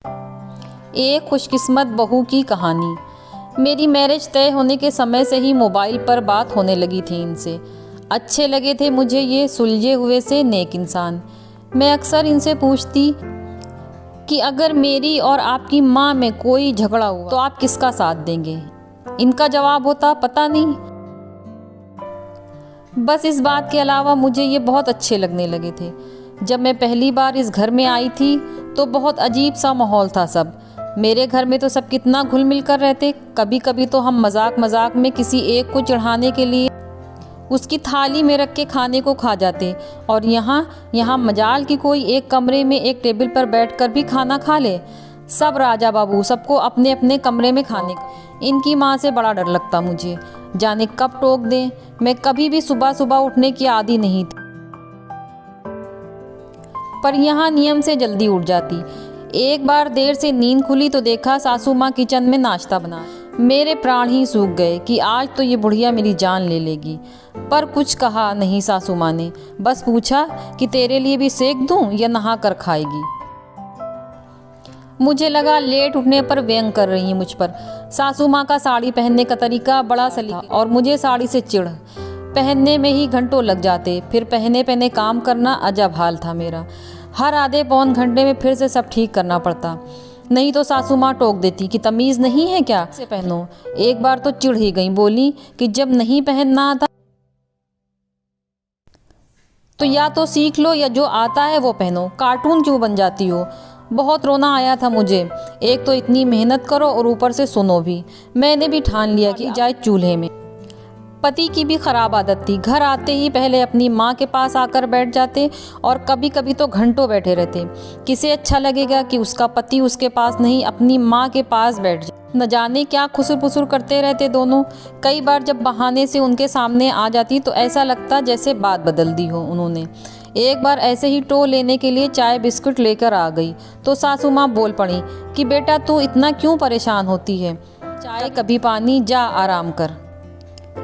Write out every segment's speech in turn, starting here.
एक खुशकिस्मत बहू की कहानी। मेरी मैरिज तय होने के समय से ही मोबाइल पर बात होने लगी थी इनसे। अच्छे लगे थे मुझे ये सुलझे हुए से नेक इंसान। मैं अक्सर इनसे पूछती कि अगर मेरी और आपकी माँ में कोई झगड़ा हुआ तो आप किसका साथ देंगे। इनका जवाब होता पता नहीं। बस इस बात के अलावा मुझे ये बहुत अच्छे लगने लगे थे। जब मैं पहली बार इस घर में आई थी तो बहुत अजीब सा माहौल था। सब मेरे घर में तो सब कितना घुल मिल कर रहते। कभी कभी तो हम मजाक मजाक में किसी एक को चढ़ाने के लिए उसकी थाली में रख के खाने को खा जाते। और यहाँ मजाल की कोई एक कमरे में एक टेबल पर बैठकर भी खाना खा ले। सब राजा बाबू, सबको अपने अपने कमरे में खाने। इनकी माँ से बड़ा डर लगता मुझे, जाने कब टोक दें। मैं कभी भी सुबह सुबह उठने की आदी नहीं थी, पर यहाँ नियम से जल्दी उठ जाती। एक बार देर से नींद खुली तो देखा सासू माँ किचन में नाश्ता बना। मेरे प्राण ही सूख गए कि आज तो ये बुढ़िया मेरी जान ले लेगी। पर कुछ कहा नहीं सासू माँ ने, बस पूछा कि तेरे लिए भी सेक दूं या नहा कर खाएगी। मुझे लगा लेट उठने पर व्यंग कर रही हैं मुझ पर। सासू माँ का साड़ी पहनने का तरीका बड़ा सलीका और मुझे साड़ी से चिढ़। पहनने में ही घंटों लग जाते, फिर पहने पहने काम करना अजब हाल था मेरा। हर आधे पौन घंटे में फिर से सब ठीक करना पड़ता, नहीं तो सासू माँ टोक देती कि तमीज़ नहीं है क्या से पहनो। एक बार तो चिढ़ ही गई, बोली कि जब नहीं पहनना आता तो या तो सीख लो या जो आता है वो पहनो, कार्टून क्यों बन जाती हो। बहुत रोना आया था मुझे। एक तो इतनी मेहनत करो और ऊपर से सुनो भी। मैंने भी ठान लिया कि जाए चूल्हे में। पति की भी ख़राब आदत थी, घर आते ही पहले अपनी माँ के पास आकर बैठ जाते और कभी कभी तो घंटों बैठे रहते। किसे अच्छा लगेगा कि उसका पति उसके पास नहीं अपनी माँ के पास बैठ जाए। न जाने क्या खुसुर पुसुर करते रहते दोनों। कई बार जब बहाने से उनके सामने आ जाती तो ऐसा लगता जैसे बात बदल दी हो उन्होंने। एक बार ऐसे ही टो लेने के लिए चाय बिस्कुट लेकर आ गई तो सासू माँ बोल पड़ी कि बेटा तू इतना क्यों परेशान होती है, चाय कभी पानी, जा आराम कर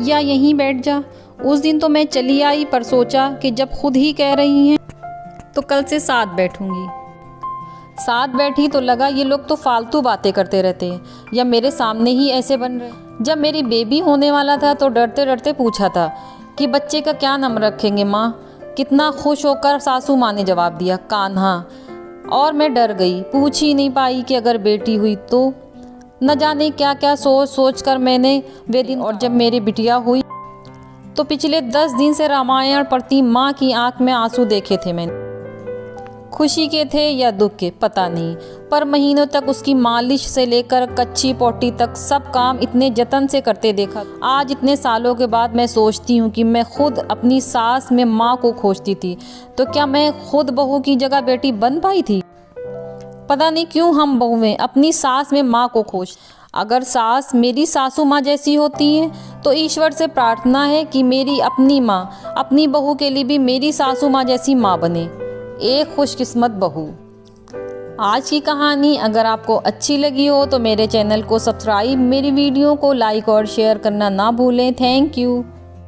या यहीं बैठ जा। उस दिन तो मैं चली आई, पर सोचा कि जब खुद ही कह रही हैं तो कल से साथ बैठूंगी। साथ बैठी तो लगा ये लोग तो फालतू बातें करते रहते हैं या मेरे सामने ही ऐसे बन रहे। जब मेरी बेबी होने वाला था तो डरते डरते पूछा था कि बच्चे का क्या नाम रखेंगे माँ। कितना खुश होकर सासू माँ ने जवाब दिया, कान्हा। और मैं डर गई, पूछ ही नहीं पाई कि अगर बेटी हुई तो। न जाने क्या क्या सोच सोच कर मैंने वे दिन, और जब मेरी बिटिया हुई तो पिछले 10 दिन से रामायण पढ़ती माँ की आंख में आंसू देखे थे मैंने। खुशी के थे या दुख के पता नहीं, पर महीनों तक उसकी मालिश से लेकर कच्ची पोटी तक सब काम इतने जतन से करते देखा। आज इतने सालों के बाद मैं सोचती हूँ कि मैं खुद अपनी सास में माँ को खोजती थी तो क्या मैं खुद बहू की जगह बेटी बन पाई थी। पता नहीं क्यों हम बहुएं अपनी सास में माँ को खोज। अगर सास मेरी सासू माँ जैसी होती है तो ईश्वर से प्रार्थना है कि मेरी अपनी माँ अपनी बहू के लिए भी मेरी सासू माँ जैसी माँ बने। एक खुशकिस्मत बहू। आज की कहानी अगर आपको अच्छी लगी हो तो मेरे चैनल को सब्सक्राइब, मेरी वीडियो को लाइक और शेयर करना ना भूलें। Thank you.